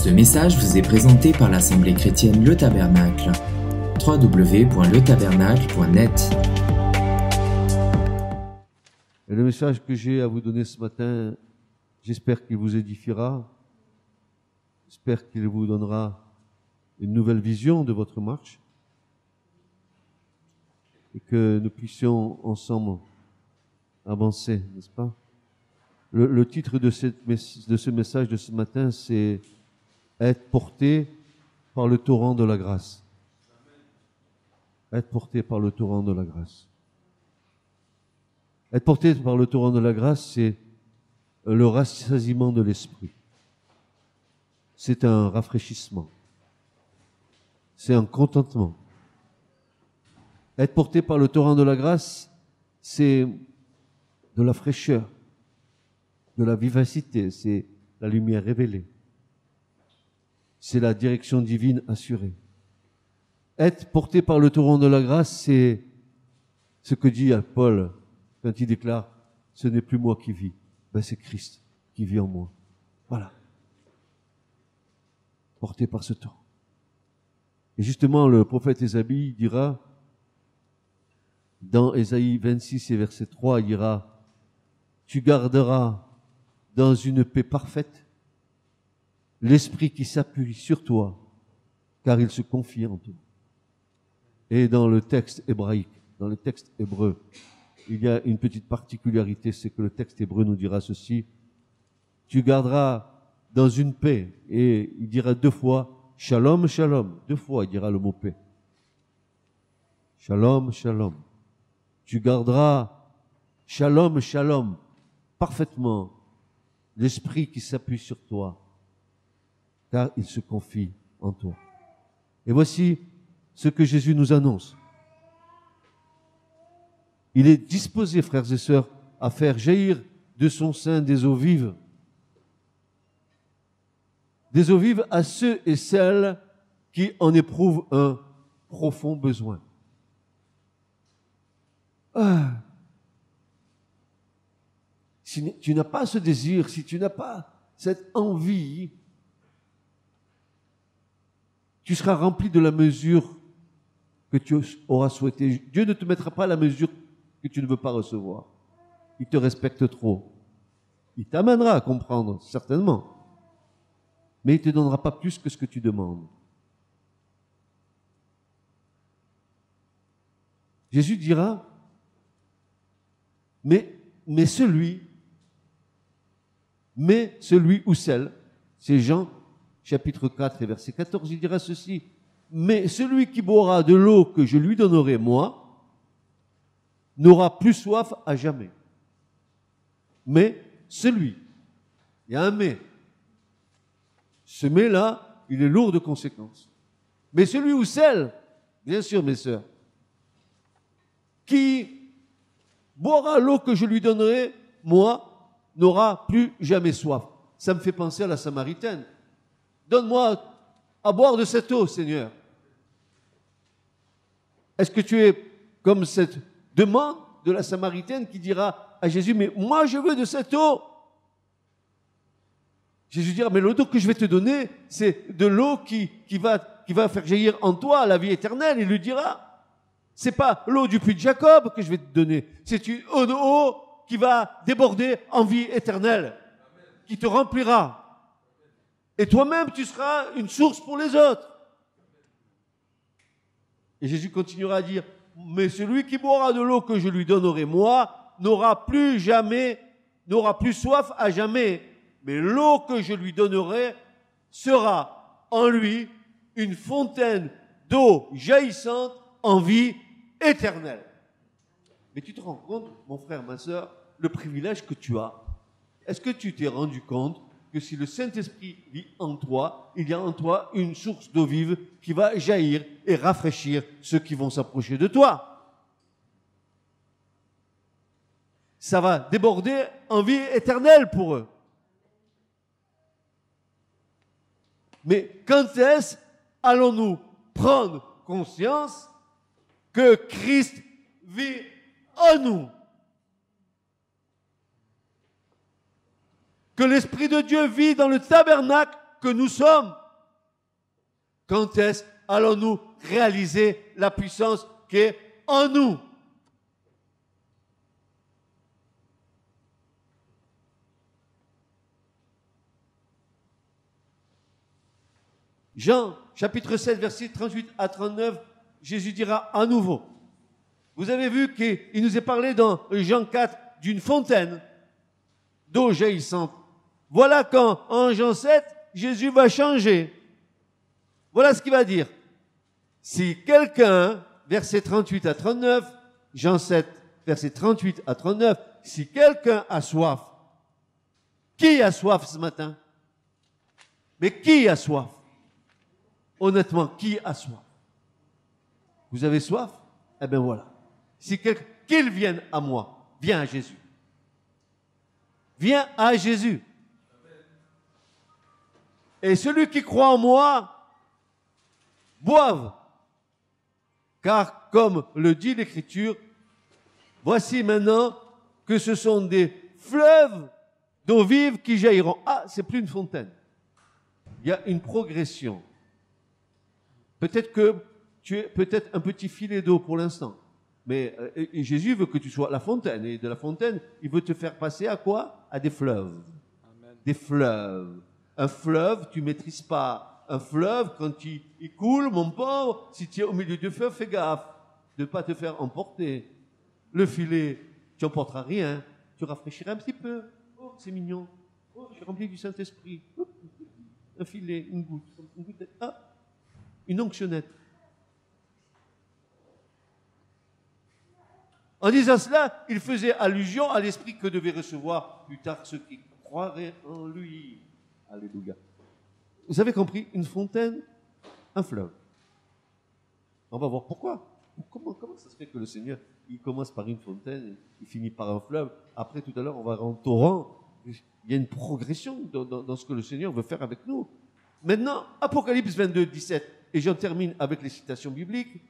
Ce message vous est présenté par l'Assemblée chrétienne Le Tabernacle. www.letabernacle.net. Et le message que j'ai à vous donner ce matin, j'espère qu'il vous édifiera. J'espère qu'il vous donnera une nouvelle vision de votre marche et que nous puissions ensemble avancer, n'est-ce pas? Le titre de ce message de ce matin, c'est « Être porté par le torrent de la grâce ». Être porté par le torrent de la grâce. Être porté par le torrent de la grâce, c'est le rassasiement de l'esprit. C'est un rafraîchissement. C'est un contentement. Être porté par le torrent de la grâce, c'est de la fraîcheur, de la vivacité, c'est la lumière révélée. C'est la direction divine assurée. Être porté par le torrent de la grâce, c'est ce que dit Paul quand il déclare « Ce n'est plus moi qui vis, c'est Christ qui vit en moi ». Voilà. Porté par ce torrent. Et justement, le prophète Ésaïe dira, dans Ésaïe 26 et verset 3, il dira « Tu garderas dans une paix parfaite l'esprit qui s'appuie sur toi, car il se confie en toi. » Et dans le texte hébraïque, dans le texte hébreu, il y a une petite particularité, c'est que le texte hébreu nous dira ceci, « Tu garderas dans une paix », et il dira deux fois, « Shalom, shalom », deux fois il dira le mot paix. « Shalom, shalom ». Tu garderas, shalom, shalom, parfaitement, l'esprit qui s'appuie sur toi, car il se confie en toi. Et voici ce que Jésus nous annonce. Il est disposé, frères et sœurs, à faire jaillir de son sein des eaux vives. Des eaux vives à ceux et celles qui en éprouvent un profond besoin. Si tu n'as pas ce désir, si tu n'as pas cette envie, tu seras rempli de la mesure que tu auras souhaité. Dieu ne te mettra pas la mesure que tu ne veux pas recevoir. Il te respecte trop. Il t'amènera à comprendre, certainement. Mais il ne te donnera pas plus que ce que tu demandes. Jésus dira, mais celui ou celle, c'est Jean chapitre 4 et verset 14, il dira ceci, mais celui qui boira de l'eau que je lui donnerai moi, n'aura plus soif à jamais. Mais celui, il y a un mais, ce mais-là, il est lourd de conséquences. Mais celui ou celle, bien sûr mes sœurs, qui boira l'eau que je lui donnerai, moi, n'aura plus jamais soif. Ça me fait penser à la Samaritaine. Donne-moi à boire de cette eau, Seigneur. Est-ce que tu es comme cette demande de la Samaritaine qui dira à Jésus, mais moi je veux de cette eau. Jésus dira, mais l'eau que je vais te donner, c'est de l'eau qui va faire jaillir en toi la vie éternelle. Il lui dira, c'est pas l'eau du puits de Jacob que je vais te donner, c'est une eau qui va déborder en vie éternelle, qui te remplira. Et toi-même, tu seras une source pour les autres. Et Jésus continuera à dire, mais celui qui boira de l'eau que je lui donnerai, moi, n'aura plus soif à jamais. Mais l'eau que je lui donnerai sera en lui une fontaine d'eau jaillissante en vie éternelle. Mais tu te rends compte, mon frère, ma sœur, le privilège que tu as. Est-ce que tu t'es rendu compte que si le Saint-Esprit vit en toi, il y a en toi une source d'eau vive qui va jaillir et rafraîchir ceux qui vont s'approcher de toi? Ça va déborder en vie éternelle pour eux. Mais quand est-ce allons-nous prendre conscience que Christ vit en nous? Que l'Esprit de Dieu vit dans le tabernacle que nous sommes, quand est-ce allons-nous réaliser la puissance qui est en nous? Jean, chapitre 7, versets 38 à 39, Jésus dira à nouveau. Vous avez vu qu'il nous est parlé dans Jean 4 d'une fontaine d'eau jaillissante. Voilà quand, en Jean 7, Jésus va changer. Voilà ce qu'il va dire. Si quelqu'un, verset 38 à 39, Jean 7, verset 38 à 39, si quelqu'un a soif, qui a soif ce matin? Mais qui a soif? Honnêtement, qui a soif? Vous avez soif? Eh bien voilà. Si quelqu'un, qu'il vienne à moi, viens à Jésus. Viens à Jésus. Et celui qui croit en moi, boive. Car comme le dit l'Écriture, voici maintenant que ce sont des fleuves d'eau vive qui jailliront. Ah, c'est plus une fontaine. Il y a une progression. Peut-être que tu es peut-être un petit filet d'eau pour l'instant. Mais Jésus veut que tu sois la fontaine. Et de la fontaine, il veut te faire passer à quoi? À des fleuves. Amen. Des fleuves. Un fleuve, tu ne maîtrises pas. Un fleuve, quand il coule, mon pauvre, si tu es au milieu du feu, fais gaffe de ne pas te faire emporter. Le filet, tu n'emporteras rien. Tu rafraîchiras un petit peu. Oh, c'est mignon. Oh, je suis rempli du Saint-Esprit. Un filet, une goutte. Ah, une onctionnette. En disant cela, il faisait allusion à l'esprit que devaient recevoir plus tard ceux qui croiraient en lui. Alléluia. Vous avez compris? Une fontaine, un fleuve. On va voir pourquoi. Comment ça se fait que le Seigneur, il commence par une fontaine, il finit par un fleuve. Après, tout à l'heure, on va en torrent. Il y a une progression dans ce que le Seigneur veut faire avec nous. Maintenant, Apocalypse 22, 17, et j'en termine avec les citations bibliques.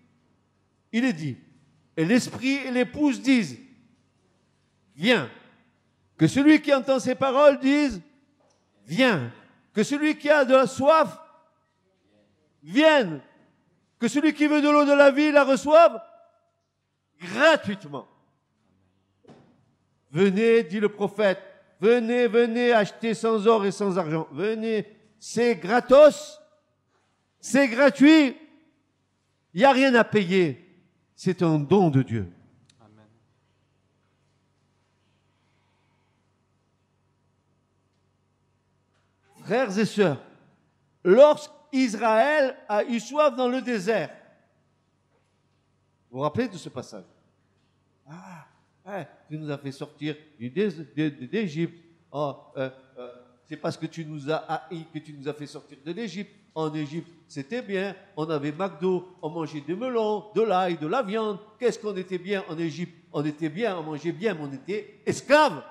Il est dit, et l'esprit et l'épouse disent, viens. Que celui qui entend ces paroles dise, viens. Que celui qui a de la soif, vienne. Que celui qui veut de l'eau de la vie la reçoive gratuitement. Venez, dit le prophète, venez, venez acheter sans or et sans argent. Venez, c'est gratos, c'est gratuit, il n'y a rien à payer. C'est un don de Dieu. Amen. Frères et sœurs, lorsqu'Israël a eu soif dans le désert, vous vous rappelez de ce passage? Tu nous as fait sortir d'Égypte. C'est parce que tu nous as haïs que tu nous as fait sortir de l'Égypte. En Égypte, c'était bien. On avait McDo, on mangeait des melons, de l'ail, de la viande. Qu'est-ce qu'on était bien en Égypte? On était bien, on mangeait bien, mais on était esclaves.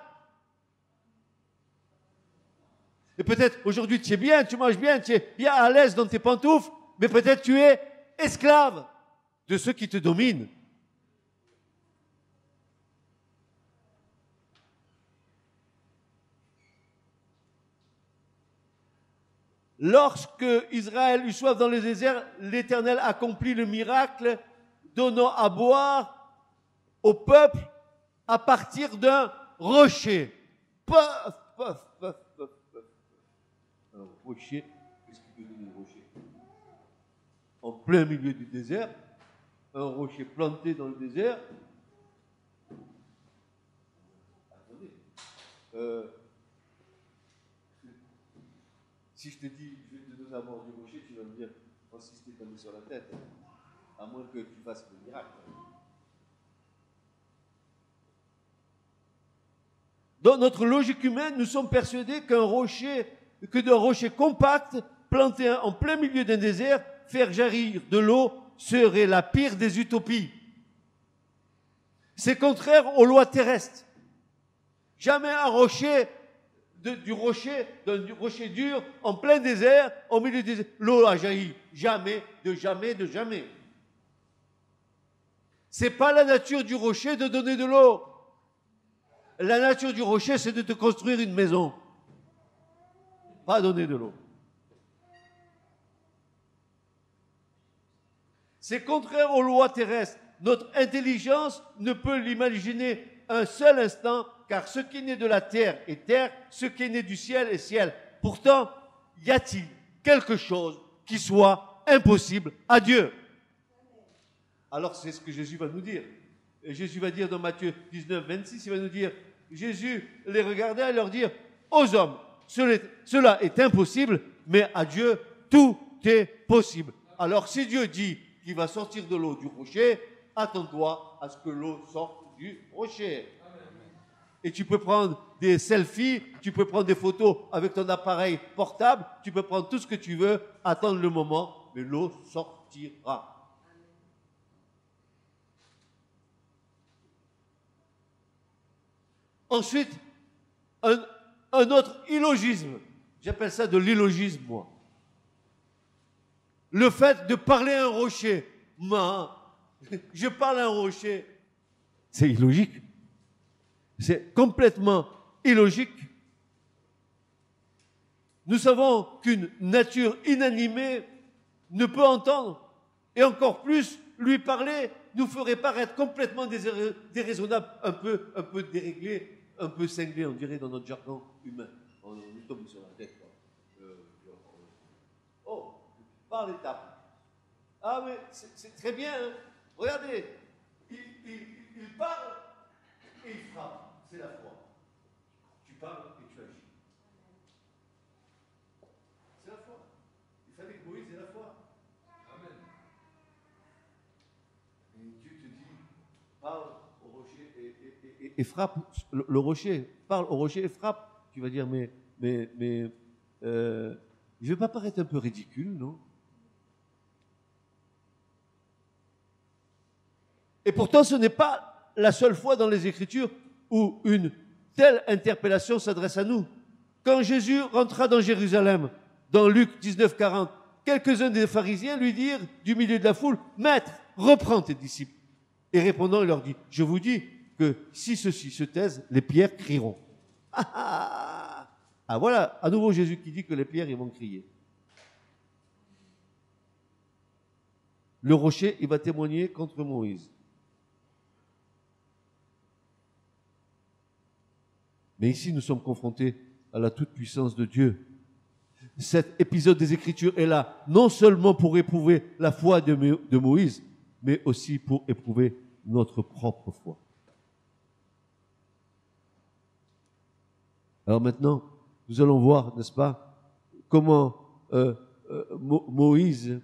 Et peut-être aujourd'hui tu es bien, tu manges bien, tu es bien à l'aise dans tes pantoufles, mais peut-être tu es esclave de ceux qui te dominent. Lorsque Israël eut soif dans le désert, l'Éternel accomplit le miracle, donnant à boire au peuple à partir d'un rocher. Paf, paf, paf, paf, paf. Un rocher, qu'est-ce qu'il veut dire un rocher? En plein milieu du désert, un rocher planté dans le désert. Attendez. Si je te dis, je vais te donner à boire du rocher, tu vas me dire, oh, si je t'ai tombé sur la tête, à moins que tu fasses le miracle. Dans notre logique humaine, nous sommes persuadés que d'un rocher compact, planté en plein milieu d'un désert, faire jaillir de l'eau serait la pire des utopies. C'est contraire aux lois terrestres. Jamais un rocher du rocher dur, en plein désert, au milieu du désert, l'eau a jailli. Jamais, de jamais, de jamais. C'est pas la nature du rocher de donner de l'eau. La nature du rocher, c'est de te construire une maison. Pas donner de l'eau. C'est contraire aux lois terrestres. Notre intelligence ne peut l'imaginer un seul instant, car ce qui est né de la terre est terre, ce qui est né du ciel est ciel. Pourtant, y a-t-il quelque chose qui soit impossible à Dieu? Alors c'est ce que Jésus va nous dire. Et Jésus va dire dans Matthieu 19, 26, il va nous dire, Jésus les regardait et leur dire, aux hommes, cela est impossible, mais à Dieu, tout est possible. Alors si Dieu dit qu'il va sortir de l'eau du rocher, attends-toi à ce que l'eau sorte du rocher. Et tu peux prendre des selfies, tu peux prendre des photos avec ton appareil portable, tu peux prendre tout ce que tu veux, attendre le moment, mais l'eau sortira. Ensuite, un autre illogisme. J'appelle ça de l'illogisme, moi. Le fait de parler à un rocher. Je parle à un rocher. C'est illogique. C'est complètement illogique. Nous savons qu'une nature inanimée ne peut entendre, et encore plus, lui parler nous ferait paraître complètement déraisonnable, un peu déréglé, un peu cinglé, on dirait dans notre jargon humain. On est tombé sur la tête. Oh, par l'étape. Ah mais c'est très bien, hein. Regardez, il parle et il frappe. C'est la foi. Tu parles et tu agis. C'est la foi. Il fallait que Moïse ait la foi. Amen. Et Dieu te dit, parle au rocher et frappe le rocher. Parle au rocher et frappe. Tu vas dire, mais je ne vais pas paraître un peu ridicule, non? Et pourtant, ce n'est pas la seule fois dans les Écritures où une telle interpellation s'adresse à nous. Quand Jésus rentra dans Jérusalem, dans Luc 19, 40, quelques-uns des pharisiens lui dirent du milieu de la foule, « Maître, reprends tes disciples. » Et répondant, il leur dit, « Je vous dis que si ceux-ci se taisent, les pierres crieront. » Ah voilà, à nouveau Jésus qui dit que les pierres, ils vont crier. Le rocher, il va témoigner contre Moïse. Mais ici, nous sommes confrontés à la toute-puissance de Dieu. Cet épisode des Écritures est là, non seulement pour éprouver la foi de Moïse, mais aussi pour éprouver notre propre foi. Alors maintenant, nous allons voir, n'est-ce pas, comment Moïse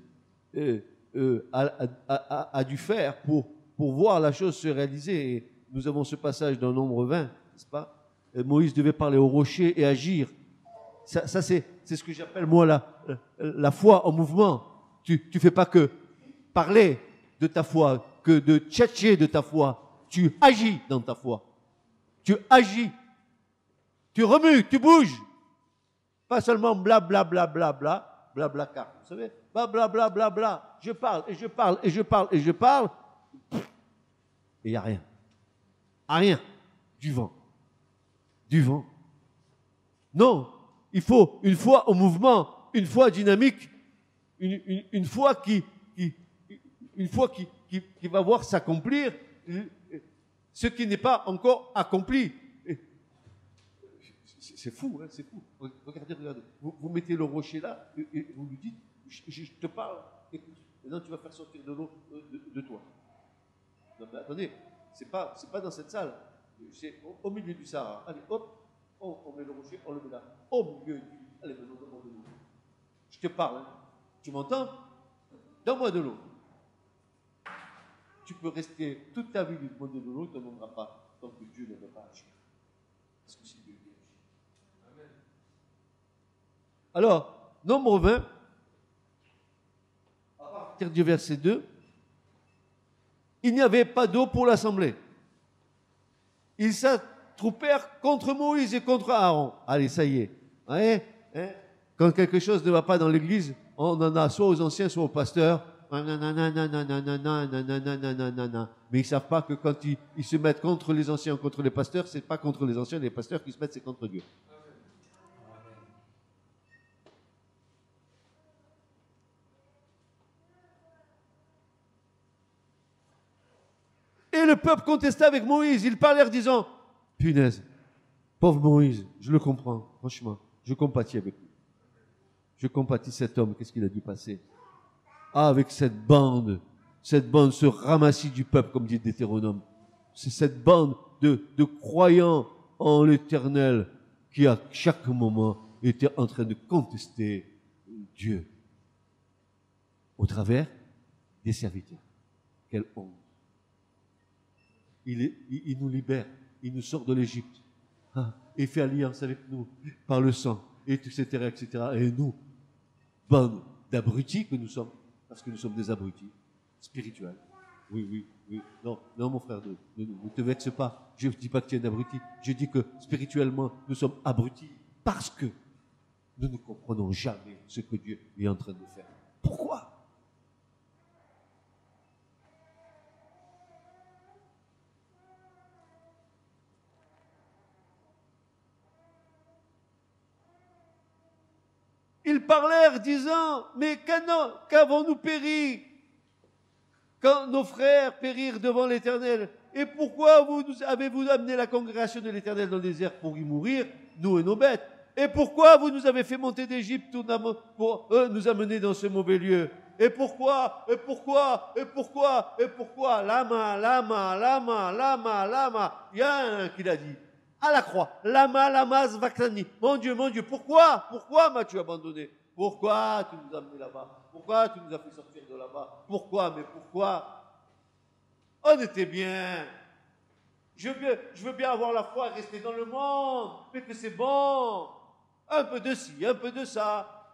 a dû faire pour voir la chose se réaliser. Et nous avons ce passage dans Nombre 20, n'est-ce pas? Moïse devait parler au rocher et agir. Ça c'est ce que j'appelle, moi, la foi en mouvement. Tu fais pas que parler de ta foi, que de tchatcher de ta foi. Tu agis dans ta foi. Tu agis. Tu remues, tu bouges. Pas seulement bla bla bla bla bla, bla bla car. Vous savez, bla bla bla bla bla. Je parle et je parle et je parle et je parle. Et il n'y a rien. Rien. Du vent. Du vent. Non, il faut une foi au mouvement, une foi dynamique, une foi qui va voir s'accomplir ce qui n'est pas encore accompli. C'est fou, hein, c'est fou. Regardez. Vous mettez le rocher là et vous lui dites, je te parle, écoute, maintenant tu vas faire sortir de l'eau de toi. Non mais attendez, c'est pas dans cette salle. C'est au milieu du Sahara. Allez, hop, on met le rocher, on le met là. Au milieu du... Allez, maintenant, donne-moi de l'eau. Je te parle, hein. Tu m'entends? Donne-moi de l'eau. Tu peux rester toute ta vie lui demander de l'eau, tu n'en donneras pas tant que Dieu ne va pas agir. Parce que c'est Dieu qui agit. Amen. Alors, Nombre 20, à partir du verset 2, il n'y avait pas d'eau pour l'assemblée. Ils s'attroupèrent contre Moïse et contre Aaron. Allez, ça y est. Hein? Quand quelque chose ne va pas dans l'église, on en a soit aux anciens, soit aux pasteurs. Mais ils ne savent pas que quand ils se mettent contre les anciens ou contre les pasteurs, ce n'est pas contre les anciens et les pasteurs qui se mettent, c'est contre Dieu. le peuple contestait avec Moïse. Ils parlaient en disant, punaise, pauvre Moïse, je le comprends, franchement, je compatis avec lui. Je compatis cet homme, qu'est-ce qu'il a dû passer? Ah, avec cette bande, ce ramassis du peuple, comme dit Deutéronome. C'est cette bande de croyants en l'Éternel qui, à chaque moment, était en train de contester Dieu au travers des serviteurs. Quelle honte. Il nous libère, il nous sort de l'Égypte, hein, et fait alliance avec nous par le sang, etc., etc. Et nous, bande d'abrutis que nous sommes, parce que nous sommes des abrutis spirituels. Oui, oui, oui. Non, non, mon frère, ne te vexe pas. Je ne dis pas que tu es un abruti. Je dis que spirituellement, nous sommes abrutis parce que nous ne comprenons jamais ce que Dieu est en train de faire. Pourquoi? Ils parlèrent disant, mais qu'avons-nous péri quand nos frères périrent devant l'Éternel? Et pourquoi avez-vous amené la congrégation de l'Éternel dans le désert pour y mourir, nous et nos bêtes? Et pourquoi vous nous avez fait monter d'Égypte pour nous amener dans ce mauvais lieu? Et pourquoi? Lama. Il y a un qui l'a dit. À la croix. Lama, Zvactani. Mon Dieu, pourquoi m'as-tu abandonné? Pourquoi tu nous as amenés là-bas? Pourquoi tu nous as fait sortir de là-bas? Pourquoi? On était bien. Je veux bien avoir la foi et rester dans le monde, mais que c'est bon. Un peu de ci, un peu de ça.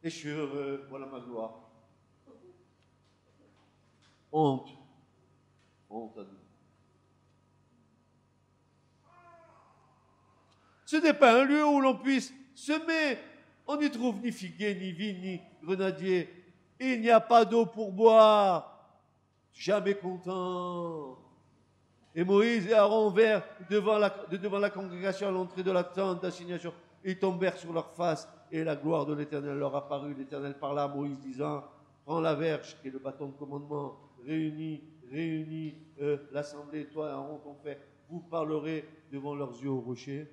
Et je suis heureux, voilà ma gloire. Honte à nous. Ce n'est pas un lieu où l'on puisse semer. On n'y trouve ni figuier, ni vigne, ni grenadier. Il n'y a pas d'eau pour boire. Jamais content. Et Moïse et Aaron vinrent devant la congrégation à l'entrée de la tente d'assignation. Ils tombèrent sur leur face et la gloire de l'Éternel leur apparut. L'Éternel parla à Moïse disant, prends la verge qui est le bâton de commandement, réunis l'assemblée, toi et Aaron ton frère, vous parlerez devant leurs yeux au rocher.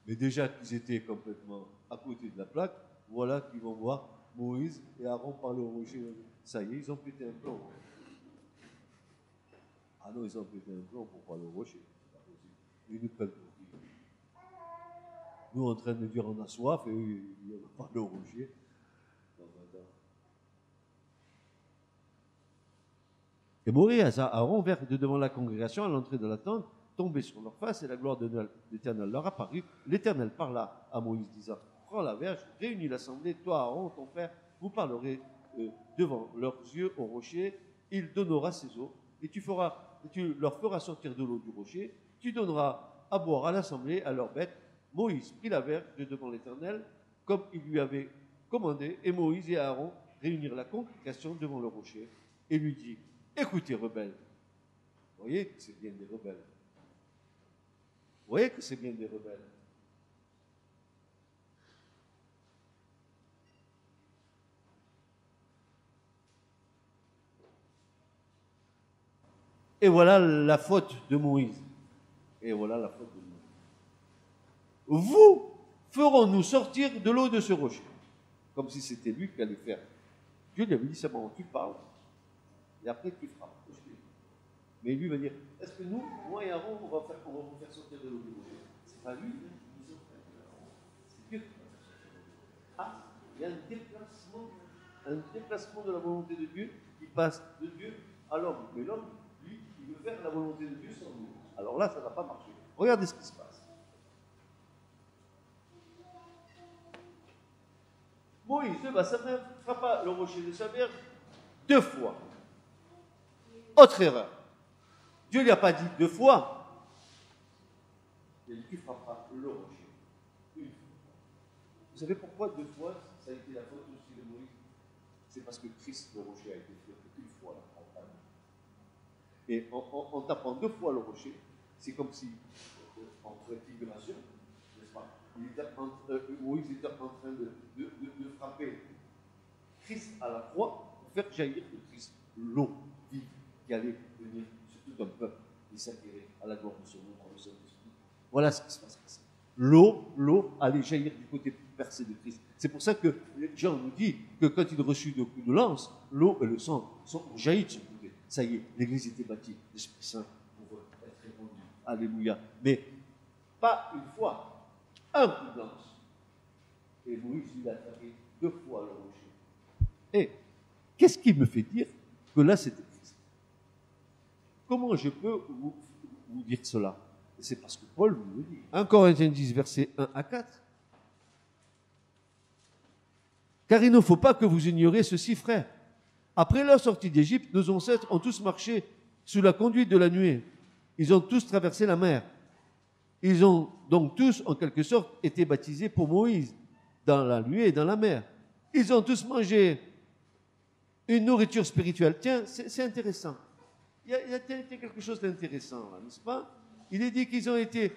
Mais déjà qu'ils étaient complètement à côté de la plaque, voilà qu'ils vont voir Moïse et Aaron parler au rocher. Ça y est, ils ont pété un plomb. Ah non, ils ont pété un plomb pour parler au rocher. Ils nous prennent pour qui? Nous en train de dire on a soif et eux, ils ont parlé au rocher. Et Moïse et Aaron vinrent devant la congrégation à l'entrée de la tente, tombés sur leur face, et la gloire de l'Éternel leur apparut. L'Éternel parla à Moïse, disant, prends la verge, réunis l'assemblée, toi, Aaron, ton frère, vous parlerez devant leurs yeux au rocher, il donnera ses eaux, et tu leur feras sortir de l'eau du rocher, tu donneras à boire à l'assemblée, à leurs bêtes. Moïse prit la verge de devant l'Éternel, comme il lui avait commandé, et Moïse et Aaron réunirent la congrégation devant le rocher, et lui dit, écoutez, rebelles, vous voyez que c'est bien des rebelles. Vous voyez que c'est bien des rebelles. Et voilà la faute de Moïse. Vous ferons-nous sortir de l'eau de ce rocher? Comme si c'était lui qui allait faire. Dieu lui avait dit simplement, tu parles, et après tu feras. Mais lui va dire, est-ce que nous, moi et Aaron, on va vous faire sortir de l'eau du rocher? C'est pas lui, c'est Dieu. Ah, il y a un déplacement de la volonté de Dieu qui passe de Dieu à l'homme. Mais l'homme, lui, il veut faire la volonté de Dieu sans nous. Alors là, ça n'a pas marché. Regardez ce qui se passe. Moïse, sa main frappa le rocher de sa verge 2 fois. Autre erreur. Dieu ne lui a pas dit 2 fois. Il a dit, tu frapperas le rocher 1 fois. Vous savez pourquoi 2 fois, ça a été la faute aussi de Moïse? C'est parce que Christ, le rocher, a été fait 1 fois la campagne. Et en tapant 2 fois le rocher, c'est comme si, en préfiguration, n'est-ce pas, Moïse était en train de frapper Christ à la croix pour faire jaillir de Christ l'eau vive qui allait venir sur un peuple, il s'acquérait à la gloire de son nom par le Saint-Esprit. Voilà ce qui se passe. L'eau allait jaillir du côté percé de Christ. C'est pour ça que Jean nous dit que quand il reçut le coup de lance, l'eau et le sang sont jaillis de ce côté. Ça y est, l'Église était bâtie, l'Esprit Saint pour être répandu. Alléluia. Mais pas une fois, un coup de lance. Et Moïse, il a attrapé 2 fois le rocher. Et qu'est-ce qui me fait dire que là, c'était Christ? Comment je peux vous dire cela? C'est parce que Paul nous le dit. 1 Corinthiens 10, versets 1 à 4. Car il ne faut pas que vous ignoriez ceci, frères. Après leur sortie d'Égypte, nos ancêtres ont tous marché sous la conduite de la nuée. Ils ont tous traversé la mer. Ils ont donc tous, en quelque sorte, été baptisés pour Moïse, dans la nuée et dans la mer. Ils ont tous mangé une nourriture spirituelle. Tiens, c'est intéressant. Il y a quelque chose d'intéressant, là, n'est-ce pas? Il est dit qu'ils ont été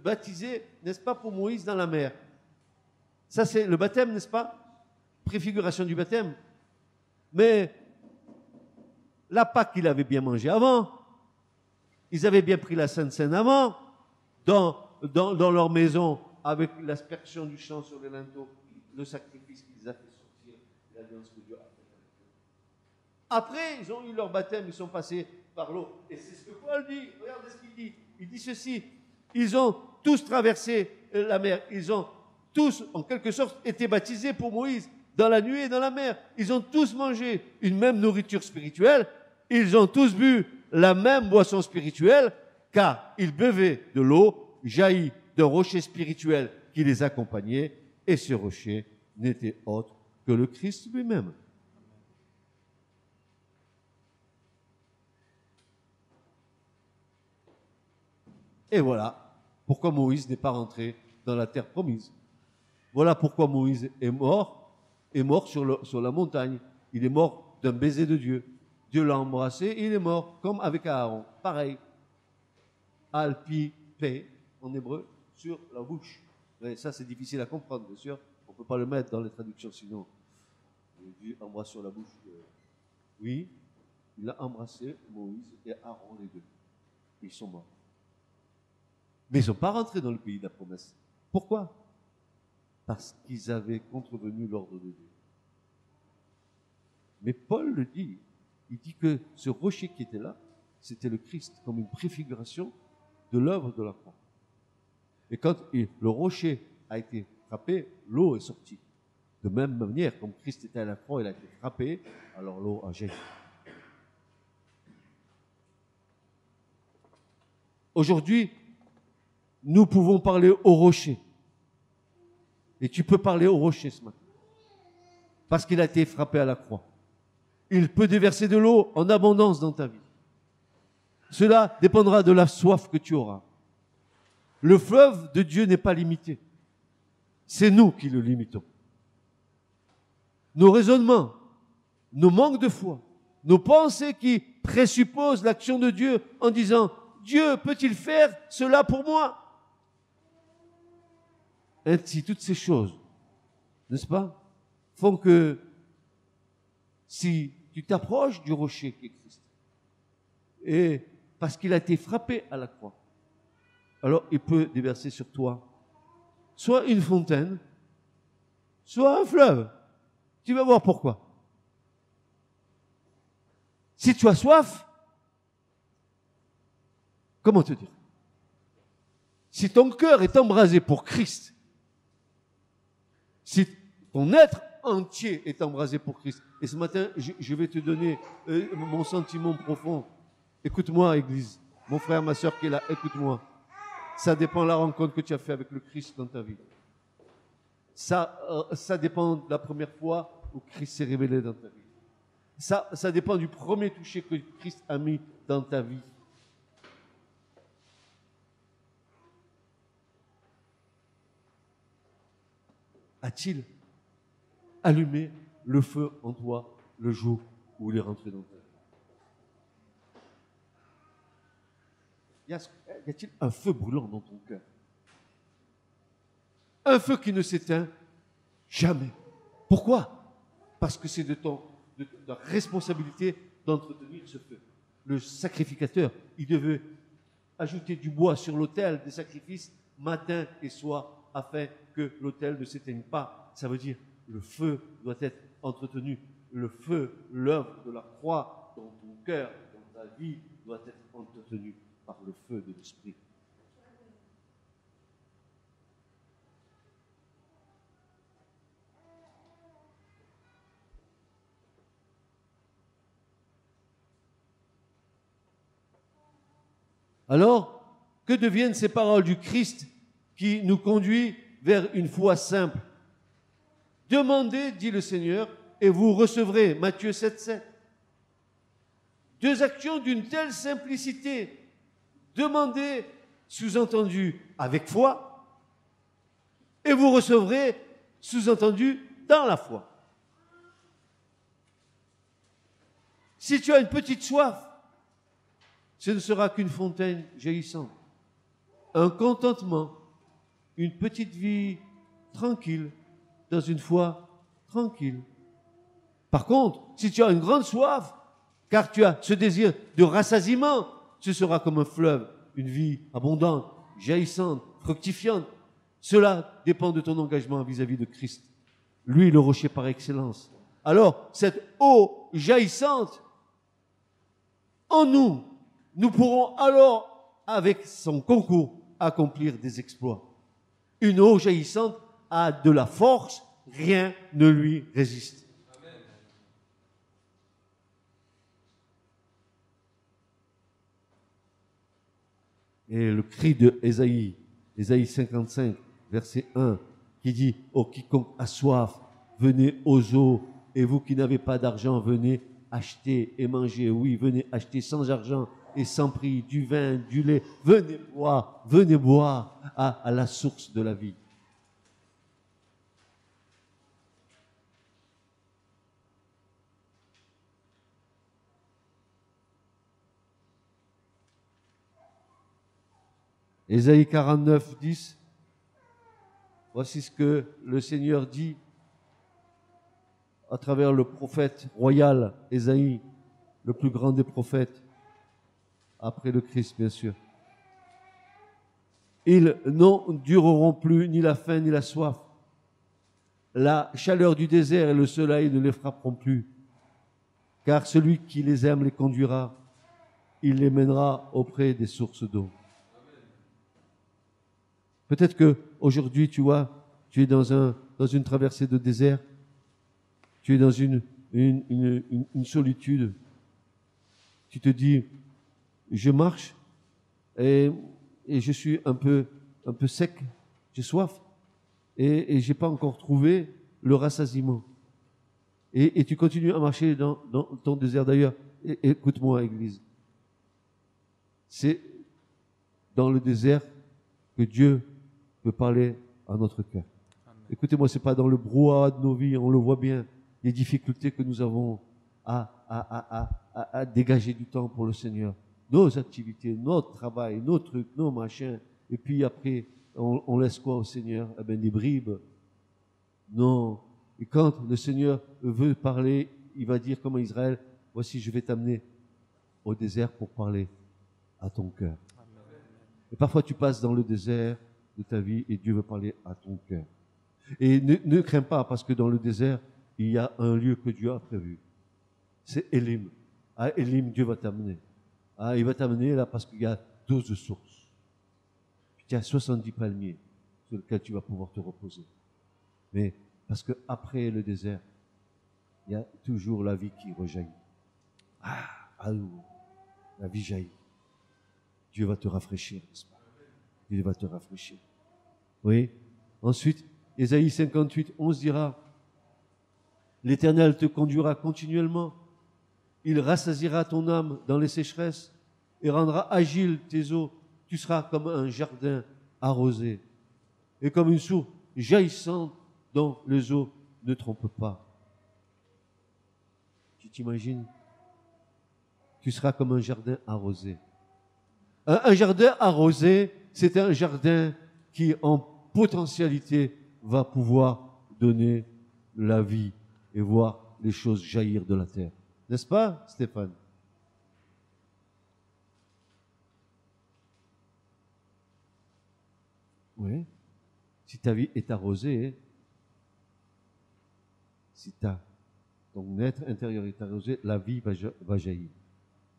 baptisés, n'est-ce pas, pour Moïse dans la mer. Ça, c'est le baptême, n'est-ce pas? Préfiguration du baptême. Mais la Pâque, ils avaient bien mangé avant. Ils avaient bien pris la Sainte Seine avant, dans leur maison, avec l'aspersion du sang sur les linteaux, le sacrifice qu'ils a fait sortir, l'alliance que Dieu a faite avec eux. Après, ils ont eu leur baptême, ils sont passés par l'eau. Et c'est ce que Paul dit. Regardez ce qu'il dit. Il dit ceci. Ils ont tous traversé la mer. Ils ont tous, en quelque sorte, été baptisés pour Moïse, dans la nuée et dans la mer. Ils ont tous mangé une même nourriture spirituelle. Ils ont tous bu la même boisson spirituelle, car ils buvaient de l'eau jaillie d'un rocher spirituel qui les accompagnait, et ce rocher n'était autre que le Christ lui-même. Et voilà pourquoi Moïse n'est pas rentré dans la terre promise. Voilà pourquoi Moïse est mort sur la montagne. Il est mort d'un baiser de Dieu. Dieu l'a embrassé et il est mort, comme avec Aaron. Pareil. Alpi, paix, en hébreu, sur la bouche. Mais ça, c'est difficile à comprendre, bien sûr. On ne peut pas le mettre dans les traductions, sinon. Dieu embrasse sur la bouche. Oui, il a embrassé Moïse et Aaron, les deux. Ils sont morts. Mais ils ne sont pas rentrés dans le pays de la promesse. Pourquoi? Parce qu'ils avaient contrevenu l'ordre de Dieu. Mais Paul le dit. Il dit que ce rocher qui était là, c'était le Christ, comme une préfiguration de l'œuvre de la croix. Et quand le rocher a été frappé, l'eau est sortie. De même manière, comme Christ était à la croix, il a été frappé, alors l'eau a jailli. Aujourd'hui, nous pouvons parler au rocher. Et tu peux parler au rocher ce matin. Parce qu'il a été frappé à la croix. Il peut déverser de l'eau en abondance dans ta vie. Cela dépendra de la soif que tu auras. Le fleuve de Dieu n'est pas limité. C'est nous qui le limitons. Nos raisonnements, nos manques de foi, nos pensées qui présupposent l'action de Dieu en disant « Dieu peut-il faire cela pour moi ?» Ainsi, toutes ces choses, n'est-ce pas, font que si tu t'approches du rocher qui est Christ, et parce qu'il a été frappé à la croix, alors il peut déverser sur toi soit une fontaine, soit un fleuve. Tu vas voir pourquoi. Si tu as soif, comment te dire? Si ton cœur est embrasé pour Christ, si ton être entier est embrasé pour Christ, et ce matin, je vais te donner mon sentiment profond. Écoute-moi, Église, mon frère, ma soeur qui est là, écoute-moi. Ça dépend de la rencontre que tu as fait avec le Christ dans ta vie. Ça dépend de la première fois où Christ s'est révélé dans ta vie. Ça dépend du premier toucher que Christ a mis dans ta vie. A-t-il allumé le feu en toi le jour où il est rentré dans ta vie? Y a-t-il un feu brûlant dans ton cœur? Un feu qui ne s'éteint jamais. Pourquoi? Parce que c'est de ta responsabilité d'entretenir ce feu. le sacrificateur, il devait ajouter du bois sur l'autel des sacrifices matin et soir afin que l'autel ne s'éteigne pas. Ça veut dire le feu doit être entretenu. Le feu, l'œuvre de la croix dans ton cœur, dans ta vie, doit être entretenu par le feu de l'Esprit. Alors, que deviennent ces paroles du Christ qui nous conduit vers une foi simple? Demandez, dit le Seigneur, et vous recevrez. Matthieu 7,7. Deux actions d'une telle simplicité. Demandez, sous-entendu, avec foi, et vous recevrez, sous-entendu, dans la foi. Si tu as une petite soif, ce ne sera qu'une fontaine jaillissante. Un contentement, une petite vie tranquille, dans une foi tranquille. Par contre, si tu as une grande soif, car tu as ce désir de rassasiement, ce sera comme un fleuve, une vie abondante, jaillissante, fructifiante. Cela dépend de ton engagement vis-à-vis de Christ. Lui, le rocher par excellence. Alors, cette eau jaillissante, en nous, nous pourrons alors, avec son concours, accomplir des exploits. Une eau jaillissante a de la force, rien ne lui résiste. Amen. Et le cri de Ésaïe 55, verset 1, qui dit « Oh, quiconque a soif, venez aux eaux, et vous qui n'avez pas d'argent, venez acheter et manger. » Oui, venez acheter sans argent et sans prix, du vin, du lait. Venez boire à la source de la vie. Ésaïe 49, 10. Voici ce que le Seigneur dit à travers le prophète royal Ésaïe, le plus grand des prophètes, après le Christ, bien sûr. Ils n'endureront plus ni la faim ni la soif. La chaleur du désert et le soleil ne les frapperont plus. Car celui qui les aime les conduira. Il les mènera auprès des sources d'eau. Peut-être que aujourd'hui, tu vois, tu es dans une traversée de désert. Tu es dans une solitude. Tu te dis, je marche et je suis un peu sec, j'ai soif et j'ai pas encore trouvé le rassasiement. Et tu continues à marcher dans ton désert d'ailleurs. Écoute-moi, Église. C'est dans le désert que Dieu peut parler à notre cœur. Écoutez-moi, c'est pas dans le brouhaha de nos vies, on le voit bien, les difficultés que nous avons à dégager du temps pour le Seigneur. Nos activités, notre travail, nos trucs, nos machins. Et puis après, on laisse quoi au Seigneur? Eh bien, des bribes. Non. Et quand le Seigneur veut parler, il va dire comme à Israël, voici, je vais t'amener au désert pour parler à ton cœur. Et parfois, tu passes dans le désert de ta vie et Dieu veut parler à ton cœur. Et ne crains pas, parce que dans le désert, il y a un lieu que Dieu a prévu. C'est Élim. À Élim, Dieu va t'amener. Il va t'amener là parce qu'il y a 12 sources. Puis il y a 70 palmiers sur lesquels tu vas pouvoir te reposer. Mais parce que après le désert, il y a toujours la vie qui rejaillit. La vie jaillit. Dieu va te rafraîchir, n'est-ce pas? Dieu va te rafraîchir. Oui. Ensuite, Ésaïe 58, 11 dira, l'Éternel te conduira continuellement. Il rassasiera ton âme dans les sécheresses et rendra agile tes eaux. Tu seras comme un jardin arrosé et comme une source jaillissante dont les eaux ne trompent pas. Tu t'imagines? Tu seras comme un jardin arrosé. Un jardin arrosé, c'est un jardin qui, en potentialité, va pouvoir donner la vie et voir les choses jaillir de la terre. N'est-ce pas, Stéphane? Oui. Si ta vie est arrosée, si ton être intérieur est arrosé, la vie va jaillir.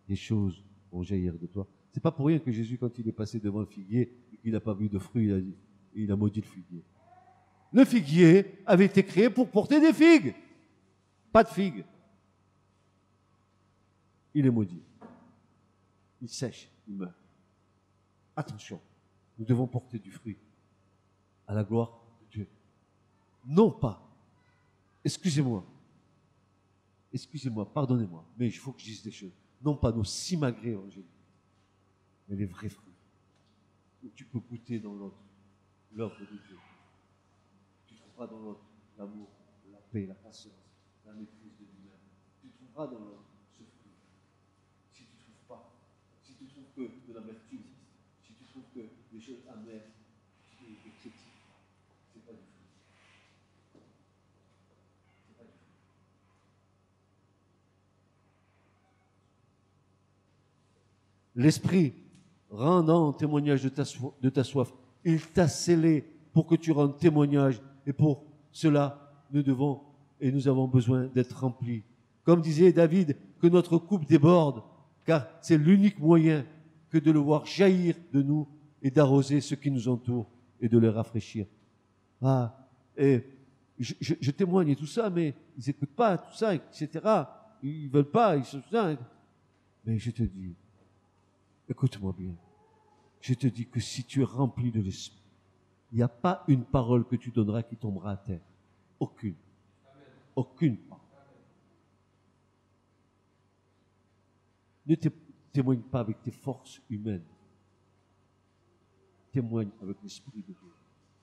Des choses vont jaillir de toi. C'est pas pour rien que Jésus, quand il est passé devant le figuier et qu'il n'a pas vu de fruits, il a maudit le figuier. Le figuier avait été créé pour porter des figues. Pas de figues. Il est maudit. Il sèche, il meurt. Attention, nous devons porter du fruit à la gloire de Dieu. Non pas, excusez-moi, pardonnez-moi, mais il faut que je dise des choses. Non pas nos simagrées évangéliques, mais les vrais fruits. Où tu peux goûter dans l'autre l'œuvre de Dieu. Tu trouveras dans l'autre l'amour, la paix, la patience, la maîtrise de lui-même. Tu trouveras dans l'autre ce fruit. Si tu ne trouves pas, si tu trouves que de l'amertume, si tu trouves que des choses amères, des critiques, c'est pas du fruit. C'est pas du fruit. L'Esprit, rendant témoignage de ta soif, il t'a scellé pour que tu rendes témoignage, et pour cela, nous avons besoin d'être remplis. Comme disait David, que notre coupe déborde, car c'est l'unique moyen que de le voir jaillir de nous et d'arroser ceux qui nous entourent et de les rafraîchir. Et je témoigne et tout ça, mais ils n'écoutent pas tout ça, etc. Ils ne veulent pas, ils sont ça. Mais je te dis, écoute-moi bien, je te dis que si tu es rempli de l'Esprit, il n'y a pas une parole que tu donneras qui tombera à terre. Aucune. Aucune parole. Ne témoigne pas avec tes forces humaines. Témoigne avec l'Esprit de Dieu.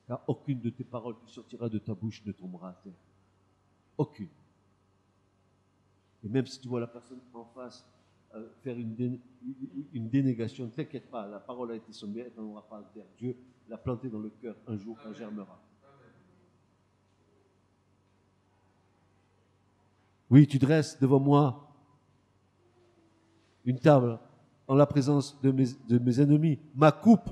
Car aucune de tes paroles qui sortira de ta bouche ne tombera à terre. Aucune. Et même si tu vois la personne en face faire une dénégation, ne t'inquiète pas, la parole a été semée, elle n'en aura pas à terre. Dieu l'a plantée dans le cœur, un jour elle germera. Oui, tu dresses devant moi une table en la présence de mes ennemis. Ma coupe,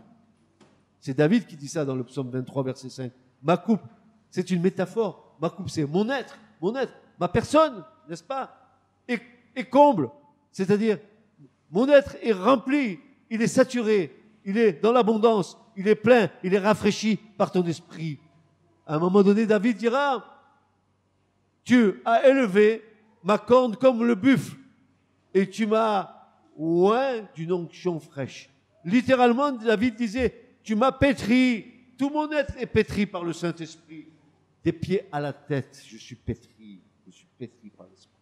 c'est David qui dit ça dans le psaume 23, verset 5. Ma coupe, c'est une métaphore. Ma coupe, c'est mon être, ma personne, n'est-ce pas, et comble. C'est-à-dire, mon être est rempli, il est saturé, il est dans l'abondance, il est plein, il est rafraîchi par ton esprit. À un moment donné, David dira, tu as élevé ma corne comme le buffle et tu m'as oint d'une onction fraîche. Littéralement, David disait, tu m'as pétri, tout mon être est pétri par le Saint-Esprit. Des pieds à la tête, je suis pétri par l'Esprit.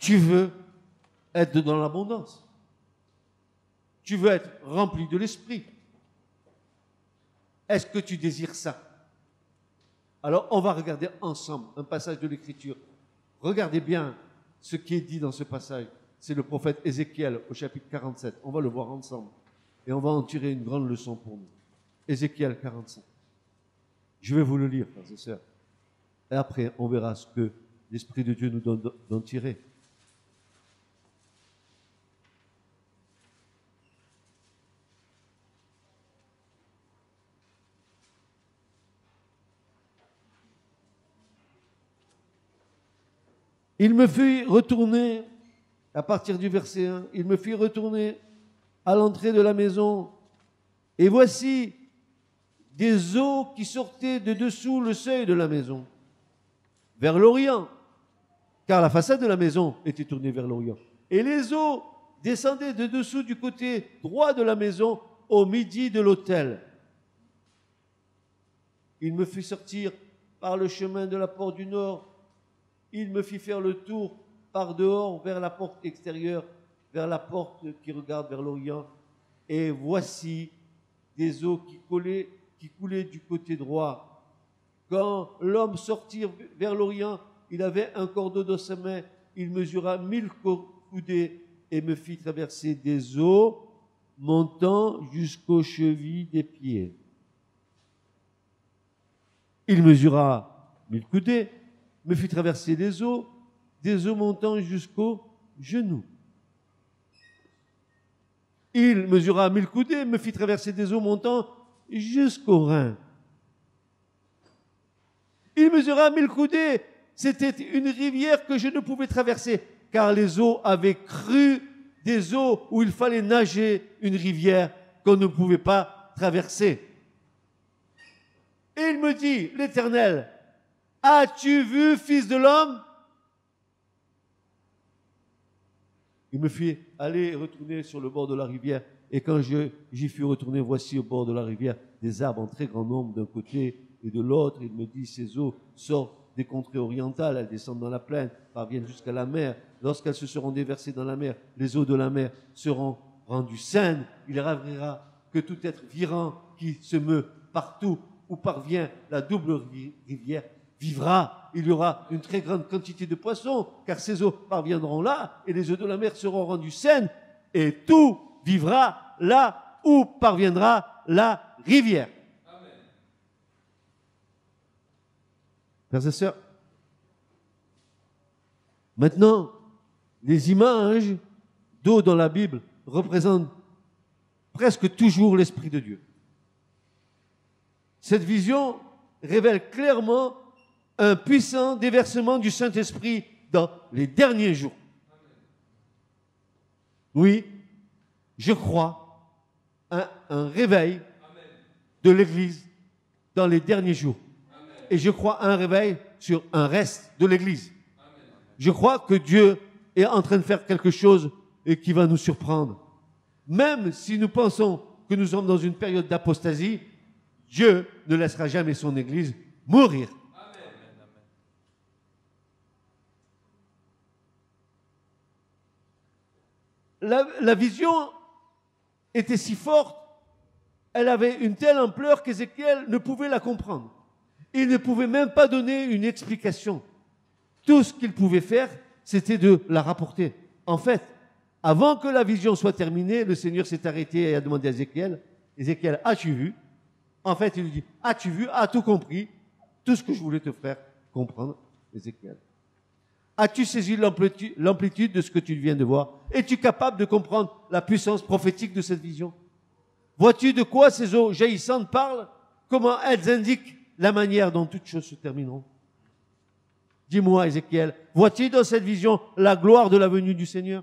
Tu veux être dans l'abondance. Tu veux être rempli de l'Esprit. Est-ce que tu désires ça? Alors, on va regarder ensemble un passage de l'Écriture. Regardez bien ce qui est dit dans ce passage. C'est le prophète Ézéchiel au chapitre 47. On va le voir ensemble. Et on va en tirer une grande leçon pour nous. Ézéchiel 47. Je vais vous le lire, frères et sœurs. Et après, on verra ce que l'Esprit de Dieu nous donne d'en tirer. Il me fit retourner, à partir du verset 1, il me fit retourner à l'entrée de la maison, et voici des eaux qui sortaient de dessous le seuil de la maison, vers l'Orient, car la façade de la maison était tournée vers l'Orient. Et les eaux descendaient de dessous du côté droit de la maison, au midi de l'autel. Il me fit sortir par le chemin de la porte du nord. Il me fit faire le tour par dehors vers la porte extérieure, vers la porte qui regarde vers l'Orient. Et voici des eaux qui coulaient du côté droit. Quand l'homme sortit vers l'Orient, il avait un cordeau dans sa main. Il mesura 1000 coudées et me fit traverser des eaux montant jusqu'aux chevilles des pieds. Il mesura 1000 coudées, me fit traverser des eaux montant jusqu'aux genoux. Il mesura 1000 coudées, me fit traverser des eaux montant jusqu'au Rhin. Il mesura 1000 coudées. C'était une rivière que je ne pouvais traverser, car les eaux avaient cru des eaux où il fallait nager, une rivière qu'on ne pouvait pas traverser. Et il me dit, l'Éternel, as-tu vu, fils de l'homme? Il me fit aller et retourner sur le bord de la rivière. Et quand j'y fus retourné, voici au bord de la rivière des arbres en très grand nombre d'un côté et de l'autre. Il me dit, ces eaux sortent des contrées orientales, elles descendent dans la plaine, parviennent jusqu'à la mer. Lorsqu'elles se seront déversées dans la mer, les eaux de la mer seront rendues saines. Il arrivera que tout être vivant qui se meut partout où parvient la double rivière vivra. Il y aura une très grande quantité de poissons, car ces eaux parviendront là, et les eaux de la mer seront rendues saines, et tout vivra là où parviendra la rivière. Amen. Frères et sœurs, maintenant, les images d'eau dans la Bible représentent presque toujours l'Esprit de Dieu. Cette vision révèle clairement un puissant déversement du Saint-Esprit dans les derniers jours. Oui, je crois à un réveil de l'Église dans les derniers jours. Et je crois à un réveil sur un reste de l'Église. Je crois que Dieu est en train de faire quelque chose et qui va nous surprendre. Même si nous pensons que nous sommes dans une période d'apostasie, Dieu ne laissera jamais son Église mourir. La vision était si forte, elle avait une telle ampleur qu'Ézéchiel ne pouvait la comprendre. Il ne pouvait même pas donner une explication. Tout ce qu'il pouvait faire, c'était de la rapporter. En fait, avant que la vision soit terminée, le Seigneur s'est arrêté et a demandé à Ézéchiel, Ézéchiel, as-tu vu? En fait, il lui dit, as-tu vu, as-tu compris tout ce que je voulais te faire comprendre, Ézéchiel? As-tu saisi l'amplitude de ce que tu viens de voir? Es-tu capable de comprendre la puissance prophétique de cette vision? Vois-tu de quoi ces eaux jaillissantes parlent? Comment elles indiquent la manière dont toutes choses se termineront? Dis-moi, Ézéchiel, vois-tu dans cette vision la gloire de la venue du Seigneur?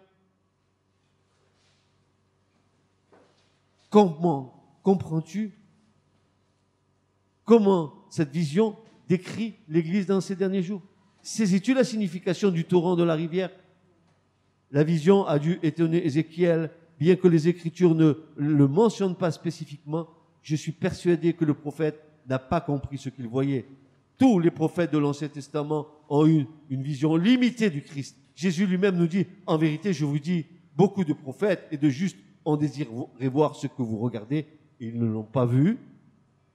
Comment comprends-tu? Comment cette vision décrit l'Église dans ces derniers jours? Saisis-tu la signification du torrent de la rivière? La vision a dû étonner Ézéchiel, bien que les Écritures ne le mentionnent pas spécifiquement. Je suis persuadé que le prophète n'a pas compris ce qu'il voyait. Tous les prophètes de l'Ancien Testament ont eu une vision limitée du Christ. Jésus lui-même nous dit, en vérité, je vous dis, beaucoup de prophètes et de justes ont désiré voir ce que vous regardez et ils ne l'ont pas vu,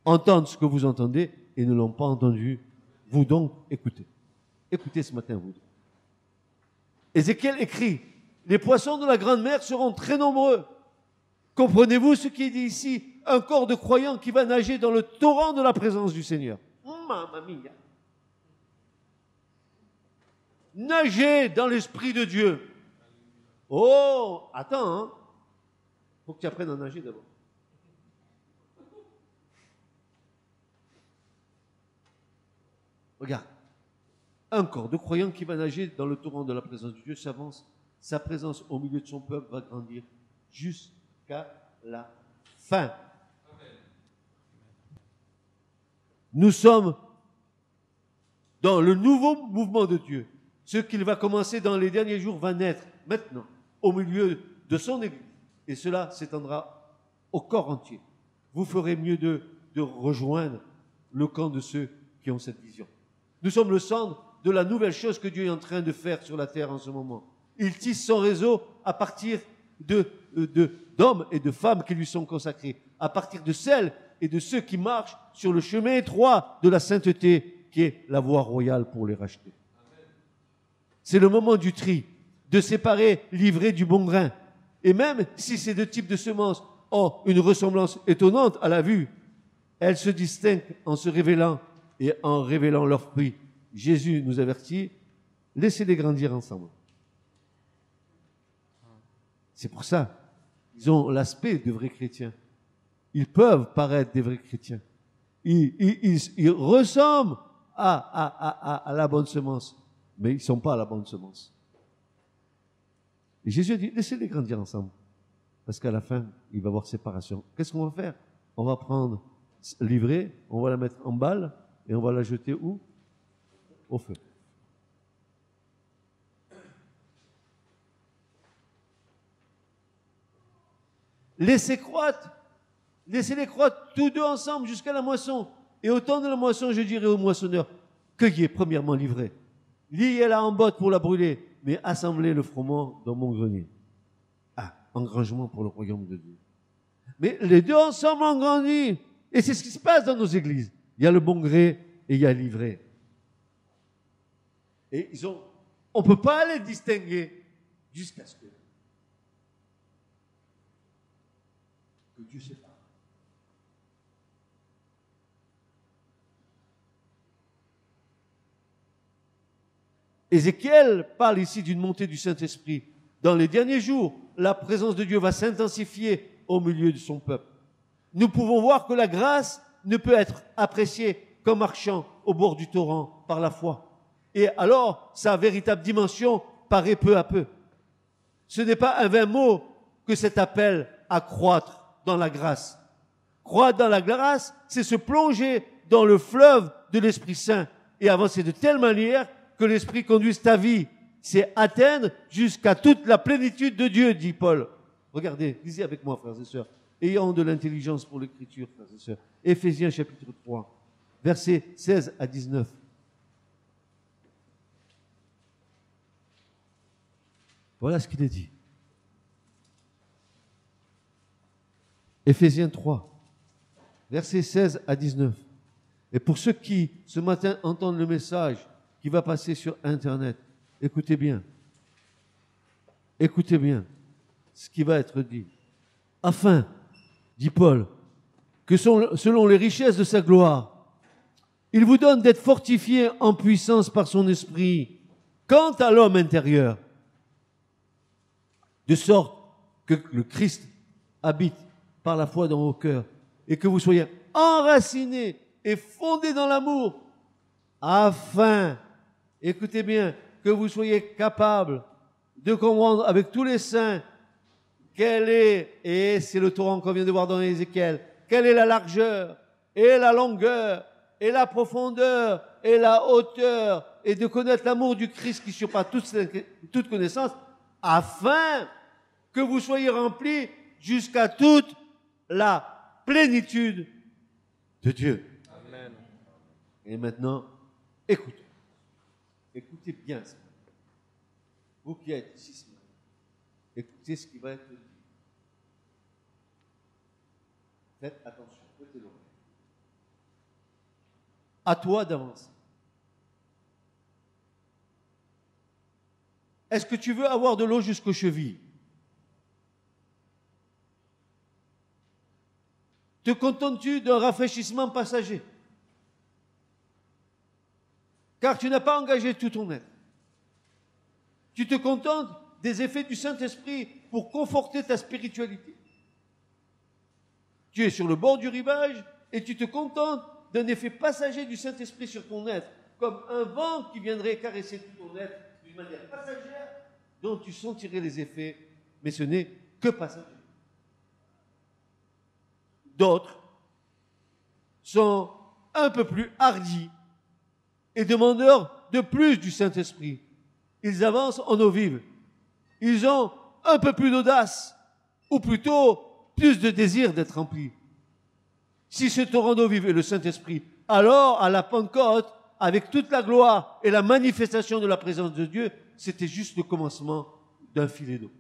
entendre ce que vous entendez et ne l'ont pas entendu. Vous donc, écoutez. Écoutez ce matin, vous. Ézéchiel écrit, les poissons de la grande mer seront très nombreux. Comprenez-vous ce qui est dit ici? Un corps de croyants qui va nager dans le torrent de la présence du Seigneur. Mamma mia. Nager dans l'Esprit de Dieu. Oh, attends, hein. Faut que tu apprennes à nager d'abord. Regarde. Un corps de croyants qui va nager dans le torrent de la présence de Dieu s'avance. Sa présence au milieu de son peuple va grandir jusqu'à la fin. Nous sommes dans le nouveau mouvement de Dieu. Ce qu'il va commencer dans les derniers jours va naître maintenant, au milieu de son Église. Et cela s'étendra au corps entier. Vous ferez mieux de rejoindre le camp de ceux qui ont cette vision. Nous sommes le centre de la nouvelle chose que Dieu est en train de faire sur la terre en ce moment. Il tisse son réseau à partir d'hommes et de femmes qui lui sont consacrés, à partir de celles et de ceux qui marchent sur le chemin étroit de la sainteté qui est la voie royale pour les racheter. C'est le moment du tri, de séparer l'ivraie du bon grain. Et même si ces deux types de semences ont une ressemblance étonnante à la vue, elles se distinguent en se révélant et en révélant leur fruit. Jésus nous avertit, laissez-les grandir ensemble. C'est pour ça Ils ont l'aspect de vrais chrétiens. Ils peuvent paraître des vrais chrétiens. Ils ressemblent à la bonne semence, mais ils ne sont pas la bonne semence. Et Jésus a dit, laissez-les grandir ensemble. Parce qu'à la fin, il va y avoir séparation. Qu'est-ce qu'on va faire? On va prendre l'ivraie, on va la mettre en balle, et on va la jeter où? Au feu. Laissez-les croître tous deux ensemble jusqu'à la moisson. Et au temps de la moisson, je dirai aux moissonneurs, cueillez premièrement l'ivraie. Liez-la en botte pour la brûler, mais assemblez le froment dans mon grenier. Ah, engrangement pour le royaume de Dieu. Mais les deux ensemble ont grandi. Et c'est ce qui se passe dans nos églises. Il y a le bon gré et il y a l'ivraie. Et on ne peut pas les distinguer jusqu'à ce que Dieu sépare. Ézéchiel parle ici d'une montée du Saint-Esprit. Dans les derniers jours, la présence de Dieu va s'intensifier au milieu de son peuple. Nous pouvons voir que la grâce ne peut être appréciée qu'en marchant au bord du torrent par la foi. Et alors, sa véritable dimension paraît peu à peu. Ce n'est pas un vain mot que cet appel à croître dans la grâce. Croître dans la grâce, c'est se plonger dans le fleuve de l'Esprit Saint et avancer de telle manière que l'Esprit conduise ta vie. C'est atteindre jusqu'à toute la plénitude de Dieu, dit Paul. Regardez, lisez avec moi, frères et sœurs. Ayant de l'intelligence pour l'écriture, frères et sœurs. Éphésiens chapitre 3, versets 16 à 19. Voilà ce qu'il est dit. Éphésiens 3, versets 16 à 19. Et pour ceux qui, ce matin, entendent le message qui va passer sur Internet, écoutez bien. Écoutez bien ce qui va être dit. Afin, dit Paul, que selon les richesses de sa gloire, il vous donne d'être fortifiés en puissance par son esprit, quant à l'homme intérieur, de sorte que le Christ habite par la foi dans vos cœurs, et que vous soyez enracinés et fondés dans l'amour, afin, écoutez bien, que vous soyez capables de comprendre avec tous les saints quelle est, et c'est le torrent qu'on vient de voir dans Ézéchiel, quelle est la largeur, et la longueur, et la profondeur, et la hauteur, et de connaître l'amour du Christ qui surpasse toute connaissance, afin que vous soyez remplis jusqu'à toute la plénitude de Dieu. Amen. Et maintenant, écoutez. Écoutez bien ça. Vous qui êtes ici ce matin, écoutez ce qui va être dit. Faites attention, prêtez l'oreille. À toi d'avancer. Est-ce que tu veux avoir de l'eau jusqu'aux chevilles? Te contentes-tu d'un rafraîchissement passager? Car tu n'as pas engagé tout ton être. Tu te contentes des effets du Saint-Esprit pour conforter ta spiritualité. Tu es sur le bord du rivage et tu te contentes d'un effet passager du Saint-Esprit sur ton être, comme un vent qui viendrait caresser tout ton être d'une manière passagère, dont tu sentirais les effets, mais ce n'est que passager. D'autres sont un peu plus hardis et demandeurs de plus du Saint-Esprit. Ils avancent en eau vive. Ils ont un peu plus d'audace, ou plutôt plus de désir d'être remplis. Si ce torrent d'eau vive est le Saint-Esprit, alors à la Pentecôte, avec toute la gloire et la manifestation de la présence de Dieu, c'était juste le commencement d'un filet d'eau.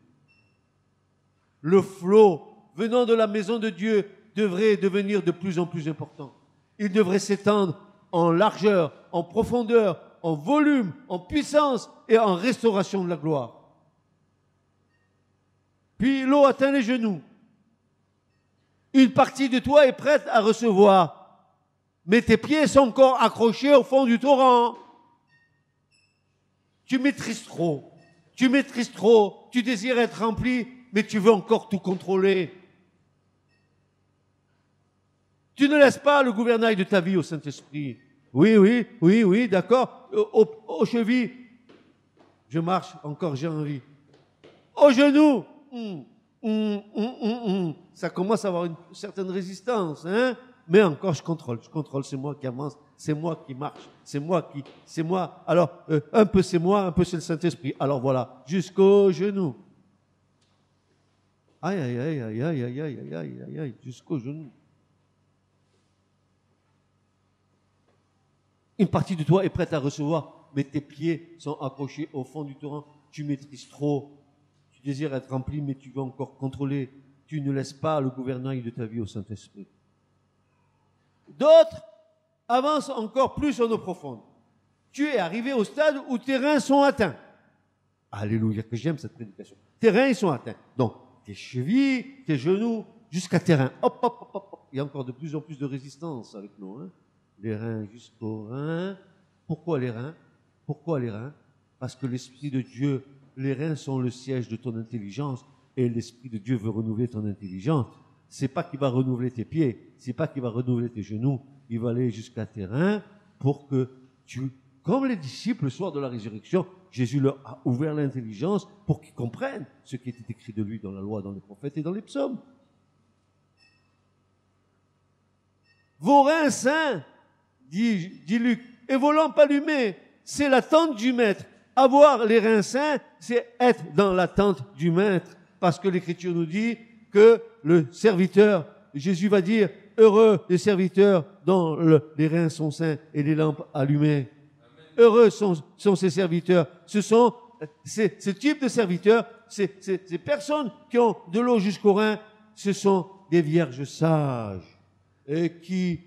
Le flot venant de la maison de Dieu devrait devenir de plus en plus important. Il devrait s'étendre en largeur, en profondeur, en volume, en puissance et en restauration de la gloire. Puis l'eau atteint les genoux. Une partie de toi est prête à recevoir, mais tes pieds sont encore accrochés au fond du torrent. Tu maîtrises trop, tu désires être rempli, mais tu veux encore tout contrôler. Tu ne laisses pas le gouvernail de ta vie au Saint-Esprit. Oui, oui, oui, oui, d'accord. Aux chevilles, je marche, encore j'ai envie. Aux genoux, ça commence à avoir une certaine résistance, hein. Mais encore, je contrôle, c'est moi qui avance, c'est moi qui marche, c'est moi. Alors, un peu c'est moi, un peu c'est le Saint-Esprit. Alors voilà, jusqu'aux genoux. Aïe, aïe, aïe, aïe, aïe, aïe, aïe, aïe, aïe, aïe, jusqu'aux genoux. Une partie de toi est prête à recevoir, mais tes pieds sont accrochés au fond du torrent. Tu maîtrises trop. Tu désires être rempli, mais tu veux encore contrôler. Tu ne laisses pas le gouvernail de ta vie au Saint-Esprit. D'autres avancent encore plus en eau profonde. Tu es arrivé au stade où tes reins sont atteints. Alléluia, que j'aime cette prédication. Tes reins, ils sont atteints. Donc, tes chevilles, tes genoux, jusqu'à tes reins. Hop, hop, hop, hop, hop. Il y a encore de plus en plus de résistance avec nous, hein. Les reins jusqu'aux reins. Pourquoi les reins? Pourquoi les reins? Parce que l'Esprit de Dieu, les reins sont le siège de ton intelligence et l'Esprit de Dieu veut renouveler ton intelligence. C'est pas qu'il va renouveler tes pieds, c'est pas qu'il va renouveler tes genoux, il va aller jusqu'à tes reins pour que tu, comme les disciples le soir de la résurrection, Jésus leur a ouvert l'intelligence pour qu'ils comprennent ce qui était écrit de lui dans la loi, dans les prophètes et dans les psaumes. Vos reins saints, dit Luc, et vos lampes allumées, c'est l'attente du maître. Avoir les reins saints, c'est être dans l'attente du maître. Parce que l'Écriture nous dit que le serviteur, Jésus va dire, heureux les serviteurs dont les reins sont saints et les lampes allumées. Amen. Heureux sont ces serviteurs. Ce sont ce type de serviteurs, ces personnes qui ont de l'eau jusqu'aux reins, ce sont des vierges sages et qui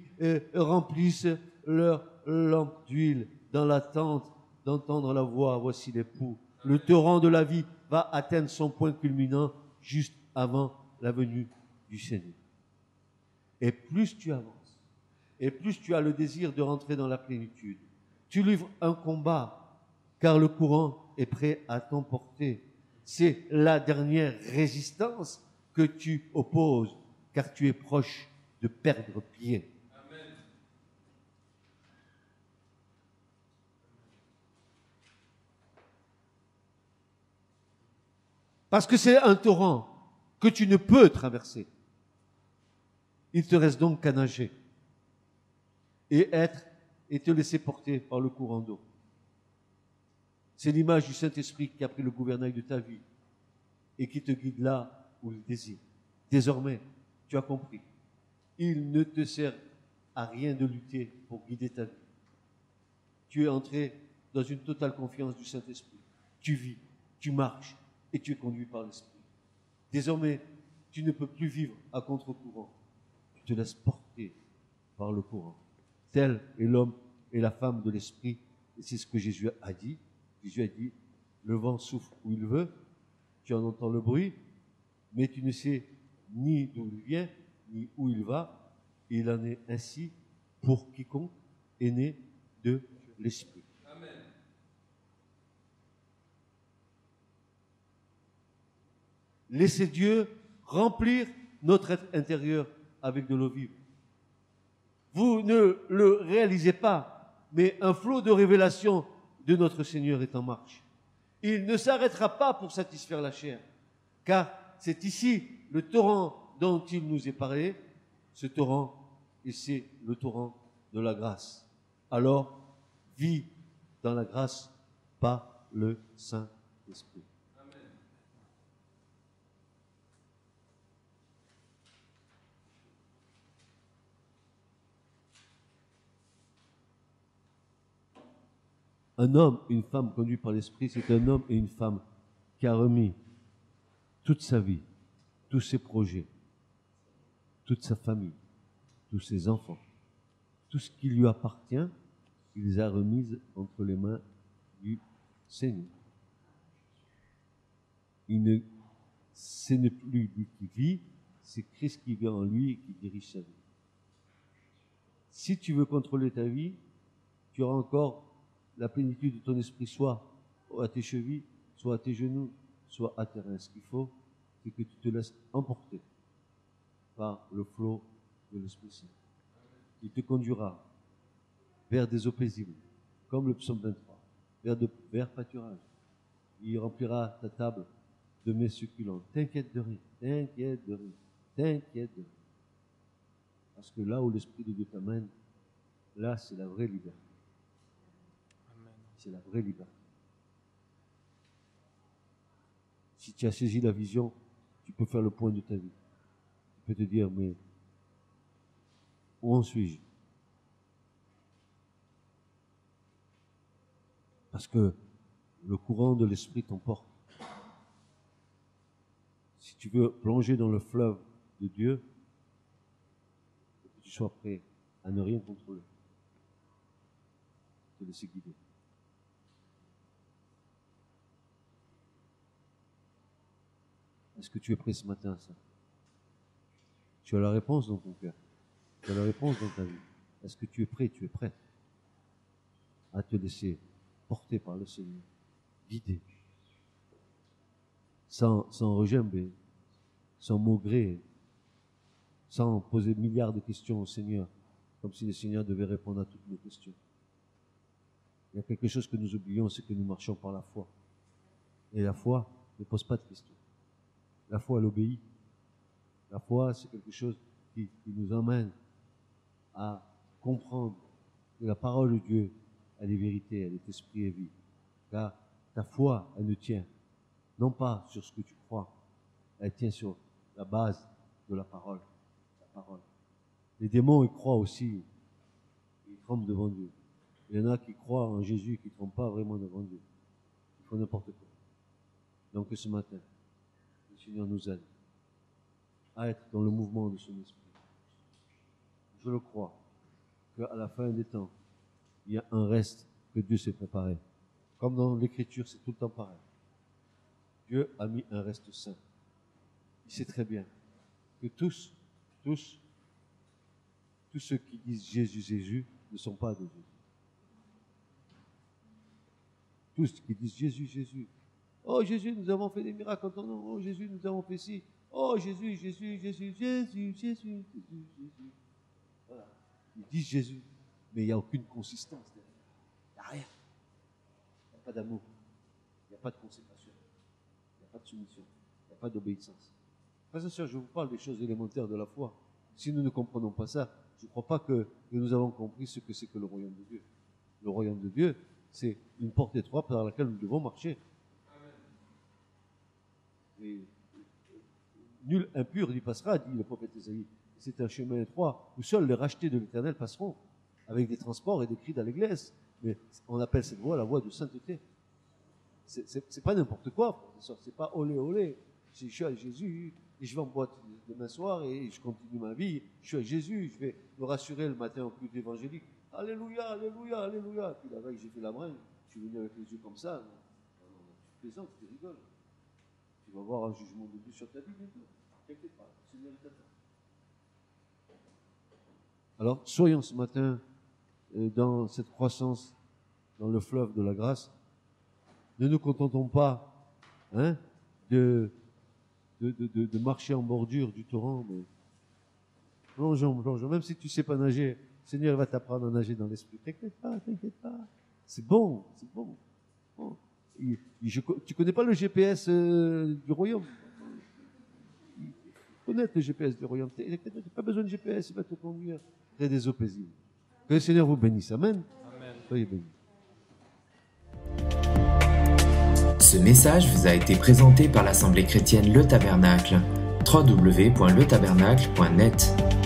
remplissent leur lampe d'huile dans l'attente d'entendre la voix, voici l'époux. Le torrent de la vie va atteindre son point culminant juste avant la venue du Seigneur. Et plus tu avances, et plus tu as le désir de rentrer dans la plénitude, tu livres un combat, car le courant est prêt à t'emporter. C'est la dernière résistance que tu opposes, car tu es proche de perdre pied. Parce que c'est un torrent que tu ne peux traverser. Il te reste donc qu'à nager et te laisser porter par le courant d'eau. C'est l'image du Saint-Esprit qui a pris le gouvernail de ta vie et qui te guide là où il désire. Désormais, tu as compris. Il ne te sert à rien de lutter pour guider ta vie. Tu es entré dans une totale confiance du Saint-Esprit. Tu vis, tu marches, et tu es conduit par l'Esprit. Désormais, tu ne peux plus vivre à contre-courant. Tu te laisses porter par le courant. Tel est l'homme et la femme de l'Esprit. Et c'est ce que Jésus a dit. Jésus a dit, le vent souffle où il veut, tu en entends le bruit, mais tu ne sais ni d'où il vient, ni où il va. Il en est ainsi pour quiconque est né de l'Esprit. Laissez Dieu remplir notre être intérieur avec de l'eau vive. Vous ne le réalisez pas, mais un flot de révélation de notre Seigneur est en marche. Il ne s'arrêtera pas pour satisfaire la chair, car c'est ici le torrent dont il nous est parlé, ce torrent, et c'est le torrent de la grâce. Alors, vis dans la grâce par le Saint-Esprit. Un homme, une femme conduits par l'Esprit, c'est un homme et une femme qui a remis toute sa vie, tous ses projets, toute sa famille, tous ses enfants, tout ce qui lui appartient, il les a remises entre les mains du Seigneur. Ce n'est plus lui qui vit, c'est Christ qui vit en lui et qui dirige sa vie. Si tu veux contrôler ta vie, tu auras encore la plénitude de ton esprit, soit à tes chevilles, soit à tes genoux, soit à tes reins. Ce qu'il faut, c'est que tu te laisses emporter par le flot de l'Esprit Saint. Il te conduira vers des eaux paisibles, comme le psaume 23, vers de verts pâturages. Il remplira ta table de mets succulents. T'inquiète de rien, t'inquiète de rien, t'inquiète de rien. Parce que là où l'Esprit de Dieu t'amène, là c'est la vraie liberté. Amen. C'est la vraie liberté. Si tu as saisi la vision, tu peux faire le point de ta vie. Tu peux te dire, mais où en suis-je? Parce que le courant de l'Esprit t'emporte. Si tu veux plonger dans le fleuve de Dieu, il faut que tu sois prêt à ne rien contrôler. Te laisser guider. Est-ce que tu es prêt ce matin à ça? Tu as la réponse dans ton cœur. Tu as la réponse dans ta vie. Est-ce que tu es prêt? Tu es prêt à te laisser porter par le Seigneur, guider, sans regimber, sans maugrer, sans poser milliards de questions au Seigneur, comme si le Seigneur devait répondre à toutes nos questions. Il y a quelque chose que nous oublions, c'est que nous marchons par la foi. Et la foi ne pose pas de questions. La foi, elle obéit. La foi, c'est quelque chose qui nous emmène à comprendre que la parole de Dieu, elle est vérité, elle est esprit et vie. Car ta foi, elle ne tient non pas sur ce que tu crois, elle tient sur la base de la parole. La parole. Les démons, ils croient aussi, ils tremblent devant Dieu. Il y en a qui croient en Jésus, qui ne tremblent pas vraiment devant Dieu. Ils font n'importe quoi. Donc ce matin, le Seigneur nous aide à être dans le mouvement de son esprit. Je le crois, qu'à la fin des temps, il y a un reste que Dieu s'est préparé. Comme dans l'Écriture, c'est tout le temps pareil. Dieu a mis un reste saint. Il sait très bien que tous ceux qui disent Jésus, Jésus, ne sont pas de Jésus. Tous qui disent Jésus, Jésus. Oh Jésus, nous avons fait des miracles en ton nom. Oh Jésus, nous avons fait ci. Oh Jésus, Jésus, Jésus, Jésus, Jésus, Jésus, Jésus. Voilà. Ils disent Jésus, mais il n'y a aucune consistance derrière. Il n'y a rien. Il n'y a pas d'amour. Il n'y a pas de consécration. Il n'y a pas de soumission. Il n'y a pas d'obéissance. Frères et sœurs, je vous parle des choses élémentaires de la foi. Si nous ne comprenons pas ça, je ne crois pas que nous avons compris ce que c'est que le royaume de Dieu. Le royaume de Dieu, c'est une porte étroite par laquelle nous devons marcher. Et nul impur n'y passera, dit le prophète Isaïe. C'est un chemin étroit où seuls les rachetés de l'Éternel passeront, avec des transports et des cris dans l'église. Mais on appelle cette voie la voie de sainteté. C'est pas n'importe quoi, c'est pas olé olé. Je suis à Jésus et je vais en boîte demain soir et je continue ma vie. Je suis à Jésus, je vais me rassurer le matin au culte évangélique. Alléluia, alléluia, alléluia. Puis la veille, j'ai fait la bringue. Je suis venu avec les yeux comme ça. Tu plaisantes, tu rigoles. Tu vas voir un jugement de Dieu sur ta vie bientôt. T'inquiète pas, le Seigneur t'attend. Alors, soyons ce matin dans cette croissance, dans le fleuve de la grâce. Ne nous contentons pas de marcher en bordure du torrent, mais plongeons. Même si tu ne sais pas nager, le Seigneur va t'apprendre à nager dans l'esprit. T'inquiète pas. C'est bon. Bon. Tu connais pas le GPS du royaume? Connaître le GPS du royaume. Tu n'as pas besoin de GPS, il va te conduire près des eaux paisibles. Que le Seigneur vous bénisse. Amen. Soyez bénis. Ce message vous a été présenté par l'Assemblée chrétienne Le Tabernacle. www.letabernacle.net